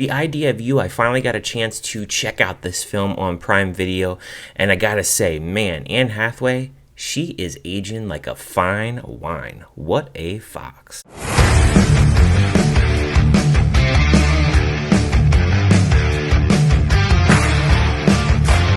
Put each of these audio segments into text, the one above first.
The Idea of You, I finally got a chance to check out this film on Prime Video, and I gotta say, man, Anne Hathaway, she is aging like a fine wine. What a fox.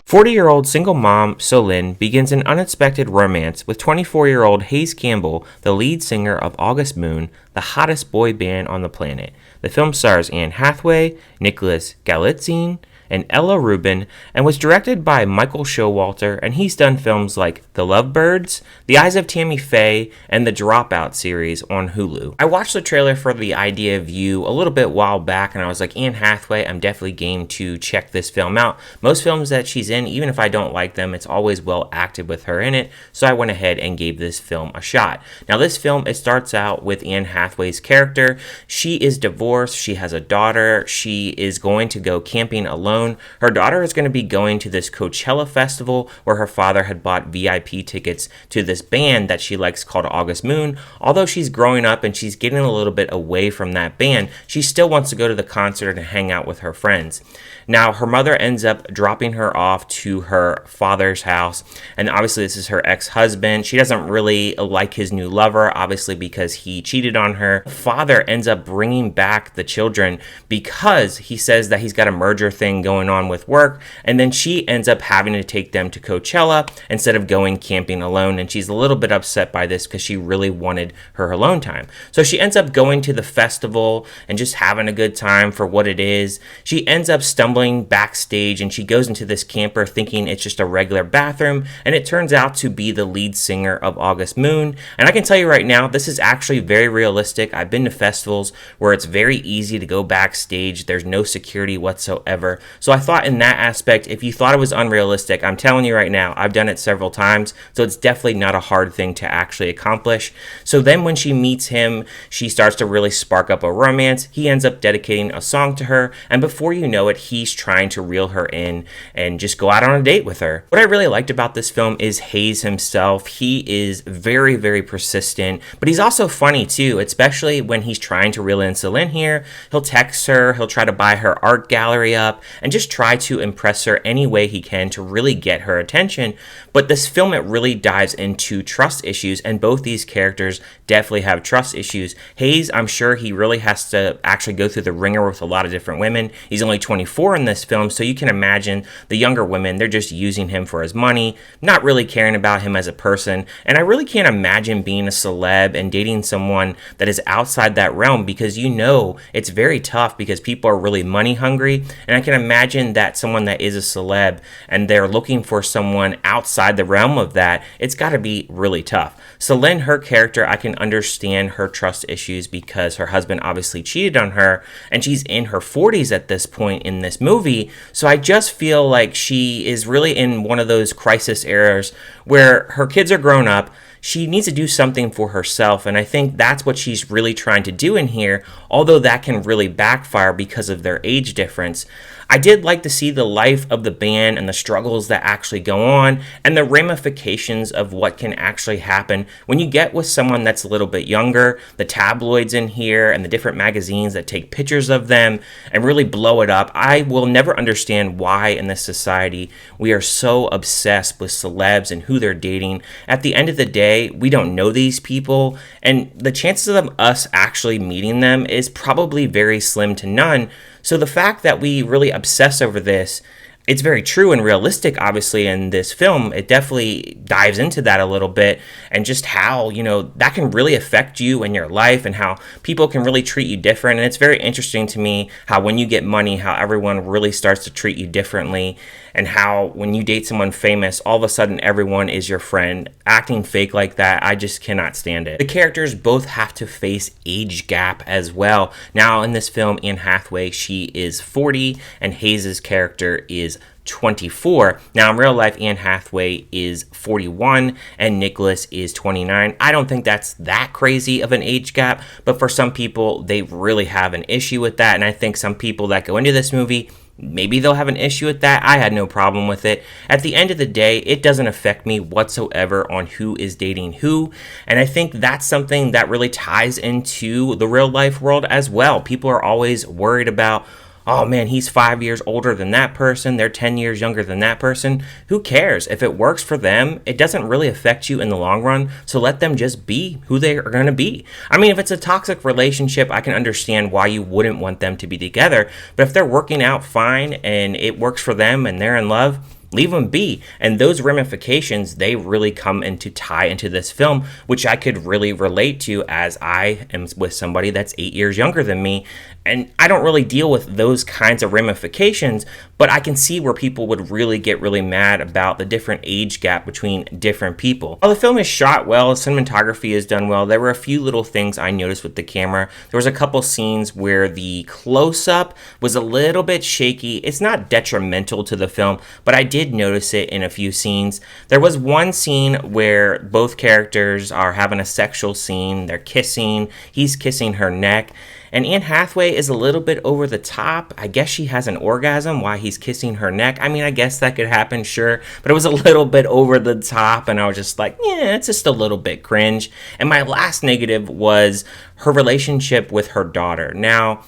40-year-old single mom Solin begins an unexpected romance with 24-year-old Hayes Campbell, the lead singer of August Moon, the hottest boy band on the planet. The film stars Anne Hathaway, Nicholas Galitzine, and Ella Rubin, and was directed by Michael Showalter, and he's done films like The Lovebirds, The Eyes of Tammy Faye, and the Dropout series on Hulu. I watched the trailer for The Idea of You a little bit while back, and I was like, Anne Hathaway, I'm definitely game to check this film out. Most films that she's in, even if I don't like them, it's always well acted with her in it, so I went ahead and gave this film a shot. Now this film, it starts out with Anne Hathaway's character. She is divorced, she has a daughter, she is going to go camping alone. Her daughter is going to be going to this Coachella festival where her father had bought VIP tickets to this band that she likes called August Moon. Although she's growing up and she's getting a little bit away from that band, she still wants to go to the concert and hang out with her friends. Now, her mother ends up dropping her off to her father's house, and obviously this is her ex-husband. She doesn't really like his new lover, obviously because he cheated on her. Father ends up bringing back the children because he says that he's got a merger thing going on with work, and then she ends up having to take them to Coachella instead of going camping alone, and she's a little bit upset by this because she really wanted her alone time. So she ends up going to the festival and just having a good time for what it is. She ends up stumbling backstage, and she goes into this camper thinking it's just a regular bathroom, and it turns out to be the lead singer of August Moon. And I can tell you right now, this is actually very realistic. I've been to festivals where it's very easy to go backstage. There's no security whatsoever. So I thought in that aspect, if you thought it was unrealistic, I'm telling you right now, I've done it several times, so it's definitely not a hard thing to actually accomplish. So then when she meets him, she starts to really spark up a romance. He ends up dedicating a song to her, and before you know it, he's trying to reel her in and just go out on a date with her. What I really liked about this film is Hayes himself. He is very, very persistent, but he's also funny too, especially when he's trying to reel in Celine here. He'll text her, he'll try to buy her art gallery up, and just try to impress her any way he can to really get her attention. But this film, it really dives into trust issues, and both these characters definitely have trust issues. Hayes, I'm sure he really has to actually go through the ringer with a lot of different women. He's only 24 in this film, so you can imagine the younger women, they're just using him for his money, not really caring about him as a person. And I really can't imagine being a celeb and dating someone that is outside that realm, because you know it's very tough because people are really money hungry. And I can imagine that someone that is a celeb and they're looking for someone outside the realm of that, it's got to be really tough. Celine, her character, I can understand her trust issues because her husband obviously cheated on her, and she's in her 40s at this point in this movie. So I just feel like she is really in one of those crisis eras where her kids are grown up. She needs to do something for herself, and I think that's what she's really trying to do in here, although that can really backfire because of their age difference. I did like to see the life of the band and the struggles that actually go on and the ramifications of what can actually happen when you get with someone that's a little bit younger. The tabloids in here and the different magazines that take pictures of them and really blow it up. I will never understand why in this society we are so obsessed with celebs and who they're dating. At the end of the day, we don't know these people, and the chances of us actually meeting them is probably very slim to none. So the fact that we really obsess over this, it's very true and realistic, obviously, in this film. It definitely dives into that a little bit, and just how, that can really affect you and your life, and how people can really treat you different. And it's very interesting to me how when you get money, how everyone really starts to treat you differently, and how when you date someone famous, all of a sudden everyone is your friend. Acting fake like that, I just cannot stand it. The characters both have to face age gap as well. Now in this film, Anne Hathaway, she is 40, and Hayes' character is 24. Now in real life, Anne Hathaway is 41 and Nicholas is 29. I don't think that's that crazy of an age gap, but for some people, they really have an issue with that. And I think some people that go into this movie, maybe they'll have an issue with that. I had no problem with it. At the end of the day, it doesn't affect me whatsoever on who is dating who. And I think that's something that really ties into the real life world as well. People are always worried about, oh man, he's 5 years older than that person, they're 10 years younger than that person. Who cares? If it works for them, it doesn't really affect you in the long run, so let them just be who they are going to be. I mean, if it's a toxic relationship, I can understand why you wouldn't want them to be together, but if they're working out fine and it works for them and they're in love, leave them be. And those ramifications, they really come into tie into this film, which I could really relate to, as I am with somebody that's 8 years younger than me. And I don't really deal with those kinds of ramifications, but I can see where people would really get really mad about the different age gap between different people. While the film is shot well, cinematography is done well, there were a few little things I noticed with the camera. There was a couple scenes where the close-up was a little bit shaky. It's not detrimental to the film, but I did notice it in a few scenes. There was one scene where both characters are having a sexual scene. They're kissing. He's kissing her neck. And Anne Hathaway is a little bit over the top. I guess she has an orgasm while he's kissing her neck. I mean, I guess that could happen, sure. But it was a little bit over the top, and I was just like, yeah, it's just a little bit cringe. And my last negative was her relationship with her daughter. Now,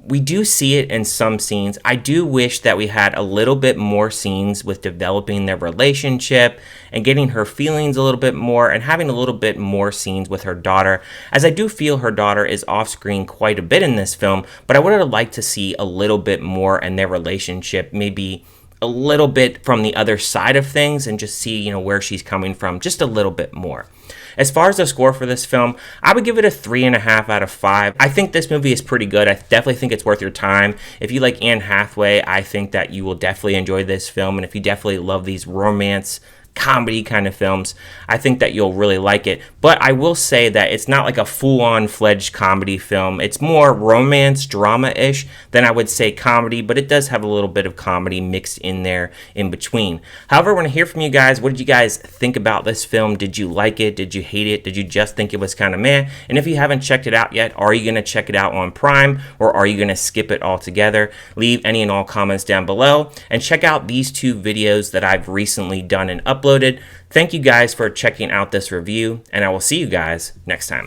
we do see it in some scenes. I do wish that we had a little bit more scenes with developing their relationship and getting her feelings a little bit more and having a little bit more scenes with her daughter, as I do feel her daughter is off screen quite a bit in this film, but I would have liked to see a little bit more in their relationship, maybe a little bit from the other side of things and just see, where she's coming from just a little bit more. As far as the score for this film, I would give it a 3.5 out of 5. I think this movie is pretty good. I definitely think it's worth your time. If you like Anne Hathaway, I think that you will definitely enjoy this film. And if you definitely love these romance comedy kind of films, I think that you'll really like it. But I will say that it's not like a full-on fledged comedy film. It's more romance drama-ish than I would say comedy, but it does have a little bit of comedy mixed in there in between. However, I want to hear from you guys. What did you guys think about this film? Did you like it? Did you hate it? Did you just think it was kind of meh? And if you haven't checked it out yet, are you going to check it out on Prime, or are you going to skip it altogether? Leave any and all comments down below, and check out these 2 videos that I've recently done and uploaded. Thank you guys for checking out this review, and I will see you guys next time.